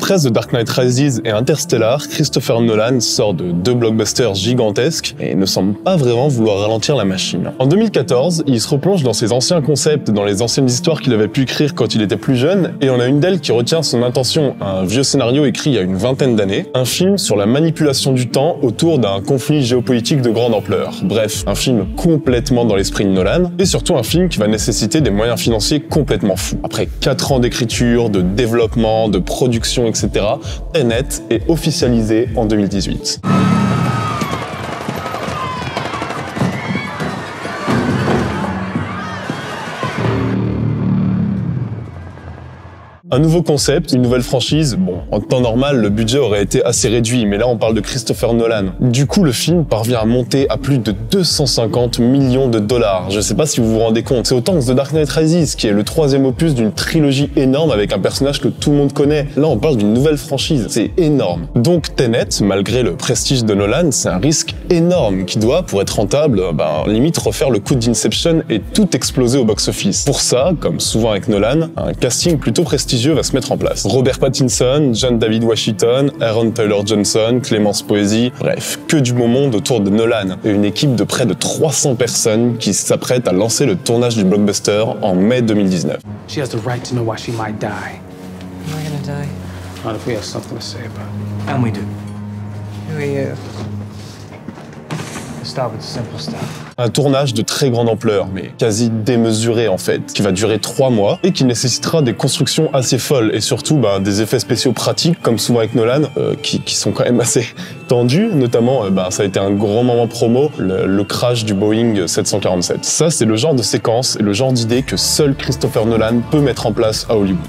Après The Dark Knight Rises et Interstellar, Christopher Nolan sort de 2 blockbusters gigantesques et ne semble pas vraiment vouloir ralentir la machine. En 2014, il se replonge dans ses anciens concepts, dans les anciennes histoires qu'il avait pu écrire quand il était plus jeune, et on a une d'elles qui retient son attention, un vieux scénario écrit il y a une vingtaine d'années, un film sur la manipulation du temps autour d'un conflit géopolitique de grande ampleur. Bref, un film complètement dans l'esprit de Nolan, et surtout un film qui va nécessiter des moyens financiers complètement fous. Après 4 ans d'écriture, de développement, de production, etc., Tenet est officialisé en 2018. Un nouveau concept, une nouvelle franchise. Bon, en temps normal, le budget aurait été assez réduit, mais là on parle de Christopher Nolan. Du coup, le film parvient à monter à plus de 250 millions de dollars. Je sais pas si vous vous rendez compte. C'est autant que The Dark Knight Rises, qui est le 3e opus d'une trilogie énorme avec un personnage que tout le monde connaît. Là, on parle d'une nouvelle franchise. C'est énorme. Donc Tenet, malgré le prestige de Nolan, c'est un risque énorme qui doit, pour être rentable, limite refaire le coup d'Inception et tout exploser au box-office. Pour ça, comme souvent avec Nolan, un casting plutôt prestigieux va se mettre en place. Robert Pattinson, John David Washington, Aaron Taylor Johnson, Clémence Poésy, bref, que du beau monde autour de Nolan et une équipe de près de 300 personnes qui s'apprêtent à lancer le tournage du blockbuster en mai 2019. She has the right to know why she might die. Am I gonna die? Not if we have something to say about it. And we do. Who are you? Let's start with the simple stuff. Un tournage de très grande ampleur, mais quasi démesuré en fait, qui va durer 3 mois et qui nécessitera des constructions assez folles et surtout des effets spéciaux pratiques, comme souvent avec Nolan, qui sont quand même assez tendus. Notamment, ça a été un gros moment promo, le crash du Boeing 747. Ça, c'est le genre de séquence et le genre d'idée que seul Christopher Nolan peut mettre en place à Hollywood.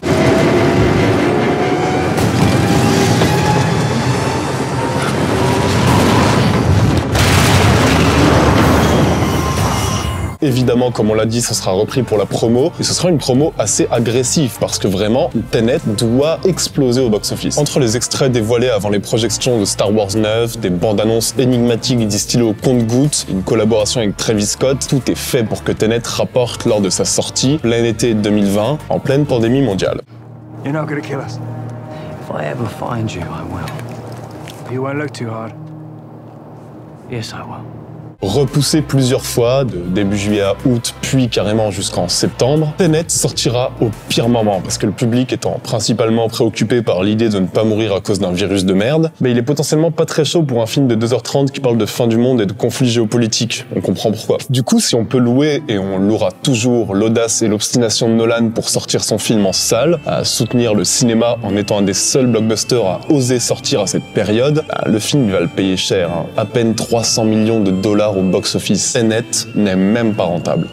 Évidemment, comme on l'a dit, ça sera repris pour la promo, et ce sera une promo assez agressive, parce que vraiment, Tenet doit exploser au box-office. Entre les extraits dévoilés avant les projections de Star Wars 9, des bandes-annonces énigmatiques distillées au compte-gouttes, une collaboration avec Travis Scott, tout est fait pour que Tenet rapporte lors de sa sortie, plein été 2020, en pleine pandémie mondiale. You're not gonna kill us. If I ever find you, I will. You won't look too hard. Yes, I will. Repoussé plusieurs fois, de début juillet à août, puis carrément jusqu'en septembre, Tenet sortira au pire moment, parce que le public étant principalement préoccupé par l'idée de ne pas mourir à cause d'un virus de merde, il est potentiellement pas très chaud pour un film de 2h30 qui parle de fin du monde et de conflits géopolitiques. On comprend pourquoi. Du coup, si on peut louer, et on louera toujours, l'audace et l'obstination de Nolan pour sortir son film en salle, à soutenir le cinéma en étant un des seuls blockbusters à oser sortir à cette période, le film va le payer cher, à peine 300 millions de dollars au box-office. Tenet n'est même pas rentable.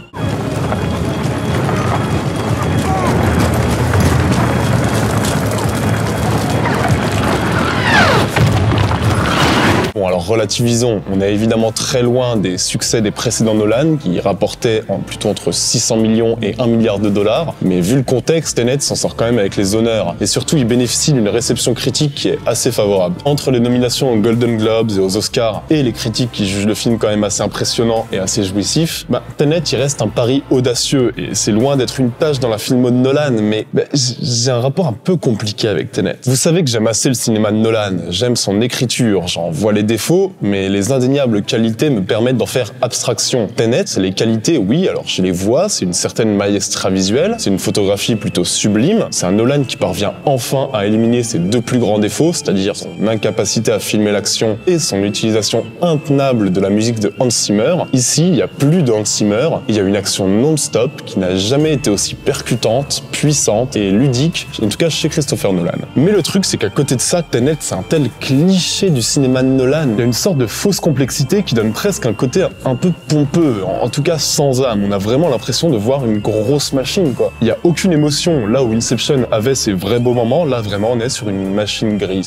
Bon, alors relativisons, on est évidemment très loin des succès des précédents Nolan qui rapportaient plutôt entre 600 millions et 1 milliard de dollars, mais vu le contexte, Tenet s'en sort quand même avec les honneurs et surtout il bénéficie d'une réception critique qui est assez favorable. Entre les nominations aux Golden Globes et aux Oscars et les critiques qui jugent le film quand même assez impressionnant et assez jouissif, Tenet il reste un pari audacieux et c'est loin d'être une tâche dans la filmo de Nolan, mais j'ai un rapport un peu compliqué avec Tenet. Vous savez que j'aime assez le cinéma de Nolan, j'aime son écriture, j'en vois les défauts, mais les indéniables qualités me permettent d'en faire abstraction. Tenet, les qualités, oui, alors je les vois, c'est une certaine maestria visuelle, c'est une photographie plutôt sublime, c'est un Nolan qui parvient enfin à éliminer ses 2 plus grands défauts, c'est-à-dire son incapacité à filmer l'action et son utilisation intenable de la musique de Hans Zimmer. Ici, il n'y a plus de Hans Zimmer, il y a une action non-stop qui n'a jamais été aussi percutante, puissante et ludique, en tout cas chez Christopher Nolan. Mais le truc, c'est qu'à côté de ça, Tenet, c'est un tel cliché du cinéma de Nolan. Il y a une sorte de fausse complexité qui donne presque un côté un peu pompeux, en tout cas sans âme. On a vraiment l'impression de voir une grosse machine, quoi. Il n'y a aucune émotion. Là où Inception avait ses vrais beaux moments, là vraiment on est sur une machine grise.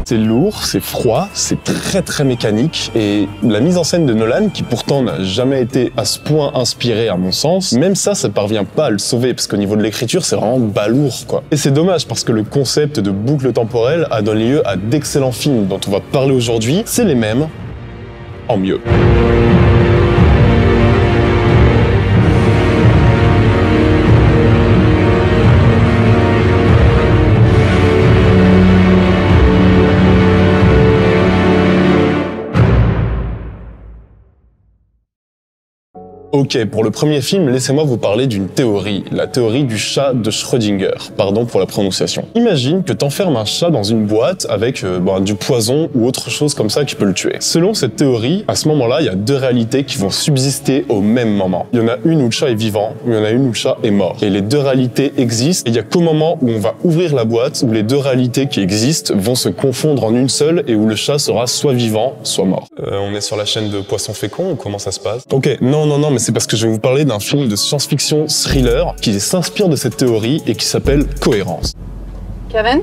C'est lourd, c'est froid, c'est très mécanique et la mise en scène de Nolan, qui pourtant n'a jamais été à ce point inspirée à mon sens, même ça parvient pas à le sauver parce qu'au niveau de l'écriture c'est vraiment balourd quoi. Et c'est dommage parce que le concept de boucle temporelle a donné lieu à d'excellents films dont on va parler aujourd'hui, c'est les mêmes, en mieux. Ok, pour le premier film, laissez-moi vous parler d'une théorie, la théorie du chat de Schrödinger, pardon pour la prononciation. Imagine que t'enfermes un chat dans une boîte avec du poison ou autre chose comme ça qui peut le tuer. Selon cette théorie, à ce moment-là, il y a deux réalités qui vont subsister au même moment. Il y en a une où le chat est vivant, il y en a une où le chat est mort. Et les deux réalités existent, et il y a qu'au moment où on va ouvrir la boîte où les deux réalités qui existent vont se confondre en une seule et où le chat sera soit vivant, soit mort. On est sur la chaîne de Poisson Fécond ou comment ça se passe? Ok, non, mais c'est parce que je vais vous parler d'un film de science-fiction thriller qui s'inspire de cette théorie et qui s'appelle Cohérence. Kevin?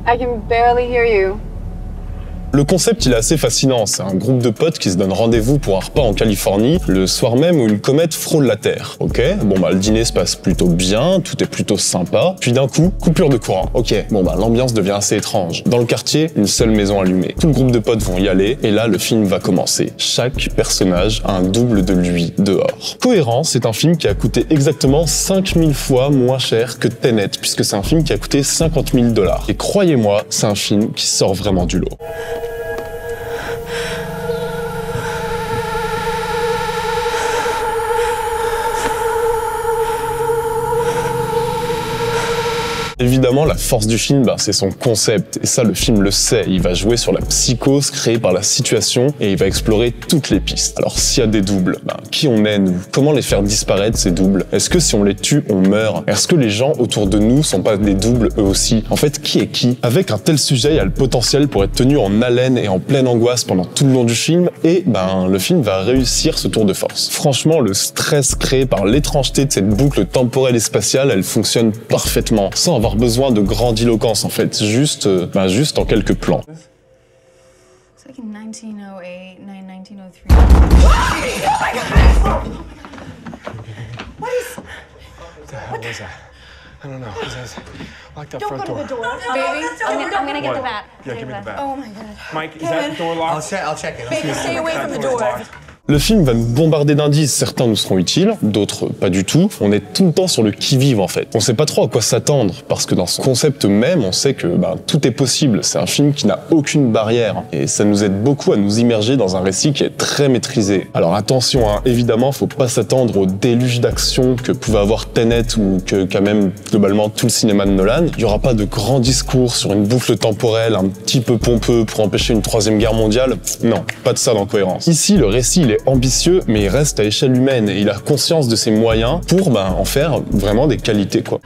I can barely hear you. Le concept, il est assez fascinant. C'est un groupe de potes qui se donnent rendez-vous pour un repas en Californie le soir même où une comète frôle la Terre. Ok, le dîner se passe plutôt bien, tout est plutôt sympa. Puis d'un coup, coupure de courant. Ok, l'ambiance devient assez étrange. Dans le quartier, une seule maison allumée. Tout le groupe de potes vont y aller et là, le film va commencer. Chaque personnage a un double de lui dehors. Cohérence, c'est un film qui a coûté exactement 5000 fois moins cher que Tenet, puisque c'est un film qui a coûté 50 000 $. Et croyez-moi, c'est un film qui sort vraiment du lot. Évidemment, la force du film, c'est son concept. Et ça, le film le sait. Il va jouer sur la psychose créée par la situation et il va explorer toutes les pistes. Alors, s'il y a des doubles, qui on est, nous? Comment les faire disparaître, ces doubles? Est-ce que si on les tue, on meurt? Est-ce que les gens autour de nous sont pas des doubles, eux aussi? En fait, qui est qui? Avec un tel sujet, il y a le potentiel pour être tenu en haleine et en pleine angoisse pendant tout le long du film et, le film va réussir ce tour de force. Franchement, le stress créé par l'étrangeté de cette boucle temporelle et spatiale, elle fonctionne parfaitement, sans avoir besoin de grandiloquence en fait, juste en quelques plans. It's like in 1908, 1903. What was that? I don't know. Lock that front door. Baby, I'm gonna get the bat. Yeah, give me the bat. Oh my god. Mike, is that door locked? I'll check it. Baby, stay away from the door. Le film va nous bombarder d'indices, certains nous seront utiles, d'autres pas du tout. On est tout le temps sur le qui-vive en fait. On sait pas trop à quoi s'attendre, parce que dans son concept même, on sait que tout est possible. C'est un film qui n'a aucune barrière, et ça nous aide beaucoup à nous immerger dans un récit qui est très maîtrisé. Alors attention, évidemment, faut pas s'attendre au déluge d'action que pouvait avoir Tenet ou qu'a même globalement tout le cinéma de Nolan. Il y aura pas de grands discours sur une boucle temporelle un petit peu pompeux pour empêcher une troisième guerre mondiale. Non, pas de ça dans Cohérence. Ici, le récit, il est ambitieux, mais il reste à échelle humaine et il a conscience de ses moyens pour en faire vraiment des qualités, quoi.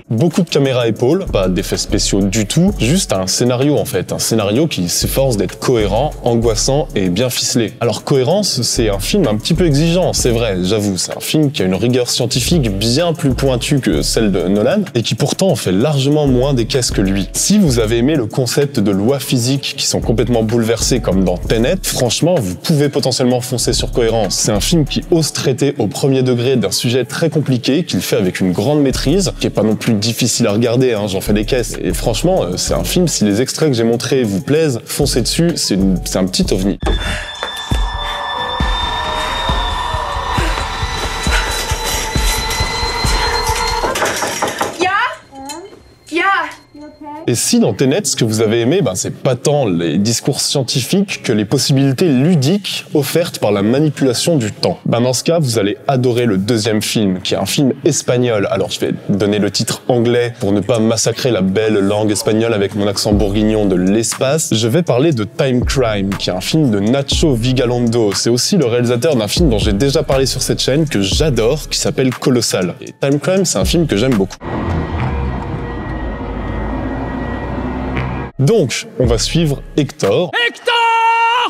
Beaucoup de caméras épaules, pas d'effets spéciaux du tout, juste un scénario en fait, un scénario qui s'efforce d'être cohérent, angoissant et bien ficelé. Alors Cohérence, c'est un film un petit peu exigeant, c'est vrai, j'avoue, c'est un film qui a une rigueur scientifique bien plus pointue que celle de Nolan et qui pourtant en fait largement moins des caisses que lui. Si vous avez aimé le concept de lois physiques qui sont complètement bouleversées comme dans Tenet, franchement, vous pouvez potentiellement foncer sur Cohérence. C'est un film qui ose traiter au premier degré d'un sujet très compliqué, qu'il fait avec une grande maîtrise, qui est pas non plus difficile à regarder, j'en fais des caisses. Et franchement, c'est un film, si les extraits que j'ai montrés vous plaisent, foncez dessus, c'est un petit ovni. Et si dans Tenet, ce que vous avez aimé, c'est pas tant les discours scientifiques que les possibilités ludiques offertes par la manipulation du temps. Dans ce cas, vous allez adorer le deuxième film, qui est un film espagnol. Alors je vais donner le titre anglais pour ne pas massacrer la belle langue espagnole avec mon accent bourguignon de l'espace. Je vais parler de Time Crime, qui est un film de Nacho Vigalondo. C'est aussi le réalisateur d'un film dont j'ai déjà parlé sur cette chaîne, que j'adore, qui s'appelle Colossal. Et Time Crime, c'est un film que j'aime beaucoup. Donc, on va suivre Hector,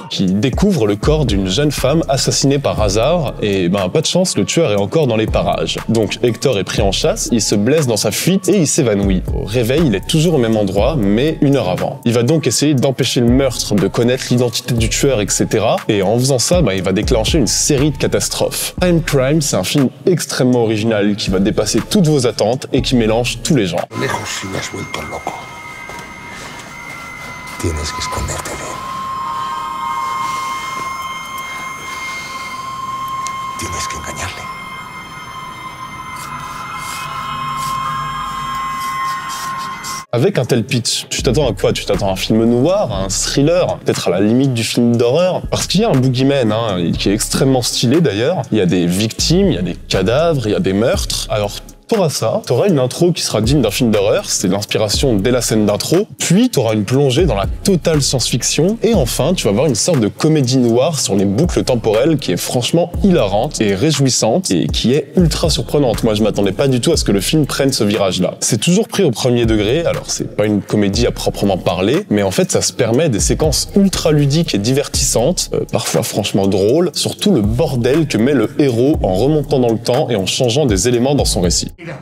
qui découvre le corps d'une jeune femme assassinée par hasard, et pas de chance, le tueur est encore dans les parages. Donc Hector est pris en chasse, il se blesse dans sa fuite et il s'évanouit. Au réveil, il est toujours au même endroit, mais 1 heure avant. Il va donc essayer d'empêcher le meurtre, de connaître l'identité du tueur, etc. Et en faisant ça, il va déclencher une série de catastrophes. Time Crime, c'est un film extrêmement original qui va dépasser toutes vos attentes et qui mélange tous les genres. Tienes que esconderte de él. Tienes que engañarle. Avec un tel pitch, tu t'attends à quoi? Tu t'attends à un film noir, à un thriller, peut-être à la limite du film d'horreur? Parce qu'il y a un boogeyman, qui est extrêmement stylé d'ailleurs. Il y a des victimes, il y a des cadavres, il y a des meurtres. Alors, t'auras ça, t'auras une intro qui sera digne d'un film d'horreur, c'est l'inspiration dès la scène d'intro, puis t'auras une plongée dans la totale science-fiction, et enfin tu vas voir une sorte de comédie noire sur les boucles temporelles qui est franchement hilarante et réjouissante, et qui est ultra surprenante. Moi je m'attendais pas du tout à ce que le film prenne ce virage-là. C'est toujours pris au premier degré, alors c'est pas une comédie à proprement parler, mais en fait ça se permet des séquences ultra ludiques et divertissantes, parfois franchement drôles, surtout le bordel que met le héros en remontant dans le temps et en changeant des éléments dans son récit. Mira,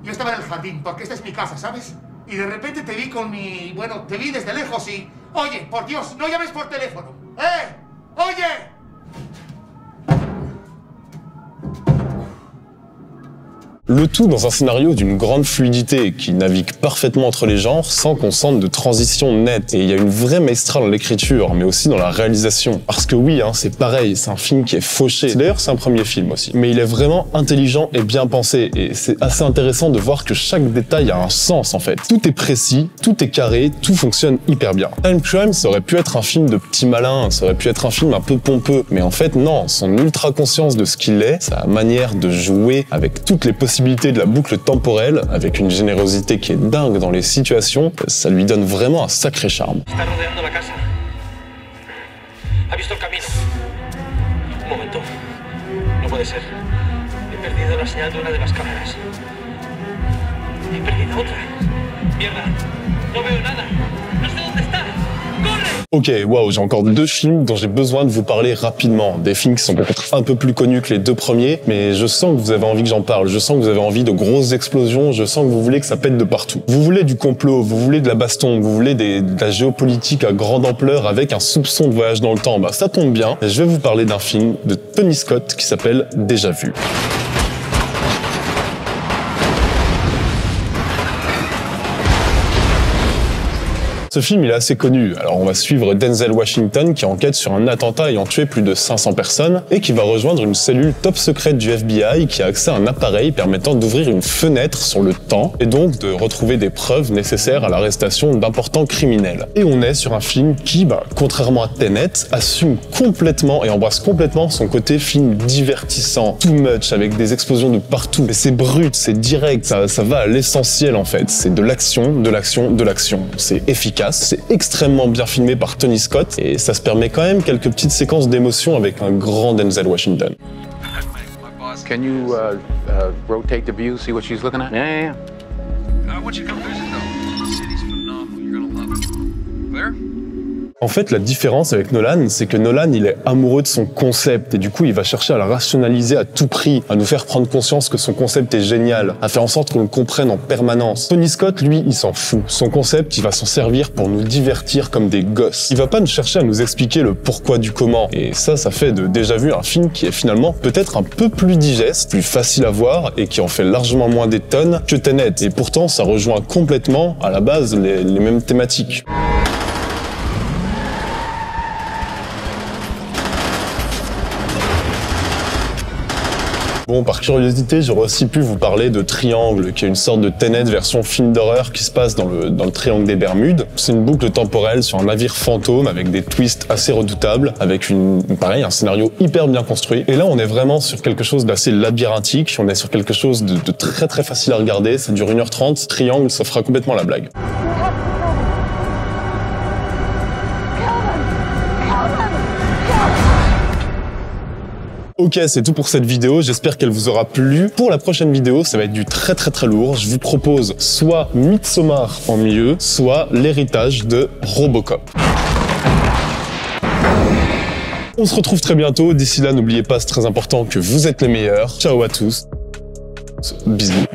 yo estaba en el jardín porque esta es mi casa, ¿sabes? Y de repente te vi con mi... Bueno, te vi desde lejos y... Oye, por Dios, no llames por teléfono. ¡Eh! ¡Oye! Le tout dans un scénario d'une grande fluidité qui navigue parfaitement entre les genres sans qu'on sente de transition nette. Et il y a une vraie maestria dans l'écriture, mais aussi dans la réalisation. Parce que oui, c'est pareil, c'est un film qui est fauché. D'ailleurs, c'est un premier film aussi. Mais il est vraiment intelligent et bien pensé. Et c'est assez intéressant de voir que chaque détail a un sens en fait. Tout est précis, tout est carré, tout fonctionne hyper bien. Time Crime, ça aurait pu être un film de petit malin, ça aurait pu être un film un peu pompeux. Mais en fait, non, son ultra conscience de ce qu'il est, sa manière de jouer avec toutes les possibilités de la boucle temporelle, avec une générosité qui est dingue dans les situations, ça lui donne vraiment un sacré charme. Está rodeando la casa. Ha visto el camino. Un momento. No puede ser. He perdido la señal de una de las cámaras. He perdido otra. Mierda. No veo nada. No sé dónde está. ¡Corre! Ok, waouh, j'ai encore 2 films dont j'ai besoin de vous parler rapidement. Des films qui sont peut-être un peu plus connus que les 2 premiers, mais je sens que vous avez envie que j'en parle. Je sens que vous avez envie de grosses explosions, je sens que vous voulez que ça pète de partout. Vous voulez du complot, vous voulez de la baston, vous voulez de la géopolitique à grande ampleur avec un soupçon de voyage dans le temps. Bah ça tombe bien, je vais vous parler d'un film de Tony Scott qui s'appelle Déjà Vu. Ce film, il est assez connu. Alors, on va suivre Denzel Washington qui enquête sur un attentat ayant tué plus de 500 personnes et qui va rejoindre une cellule top secrète du FBI qui a accès à un appareil permettant d'ouvrir une fenêtre sur le temps et donc de retrouver des preuves nécessaires à l'arrestation d'importants criminels. Et on est sur un film qui, contrairement à Tenet, assume complètement et embrasse complètement son côté film divertissant, too much, avec des explosions de partout. Et c'est brut, c'est direct, ça va à l'essentiel en fait. C'est de l'action, de l'action, de l'action. C'est efficace. C'est extrêmement bien filmé par Tony Scott et ça se permet quand même quelques petites séquences d'émotion avec un grand Denzel Washington. Can you rotate the view, see what she's looking at? Yeah. I want you to come visit though. The city's phenomenal. You're gonna love it. Clear? En fait, la différence avec Nolan, c'est que Nolan, il est amoureux de son concept et du coup, il va chercher à la rationaliser à tout prix, à nous faire prendre conscience que son concept est génial, à faire en sorte qu'on le comprenne en permanence. Tony Scott, lui, il s'en fout. Son concept, il va s'en servir pour nous divertir comme des gosses. Il va pas nous chercher à nous expliquer le pourquoi du comment. Et ça fait de Déjà Vu un film qui est finalement peut-être un peu plus digeste, plus facile à voir et qui en fait largement moins des tonnes que Tenet. Et pourtant, ça rejoint complètement, à la base, les mêmes thématiques. Bon, par curiosité, j'aurais aussi pu vous parler de Triangle, qui est une sorte de Tenet version film d'horreur qui se passe dans le triangle des Bermudes. C'est une boucle temporelle sur un navire fantôme avec des twists assez redoutables, avec un scénario hyper bien construit. Et là, on est vraiment sur quelque chose d'assez labyrinthique, on est sur quelque chose de très très facile à regarder, ça dure 1h30. Triangle, ça fera complètement la blague. Ok, c'est tout pour cette vidéo, j'espère qu'elle vous aura plu. Pour la prochaine vidéo, ça va être du très très très lourd. Je vous propose soit Midsommar en mieux, soit L'héritage de Robocop. On se retrouve très bientôt, d'ici là, n'oubliez pas, c'est très important que vous êtes les meilleurs. Ciao à tous, bisous.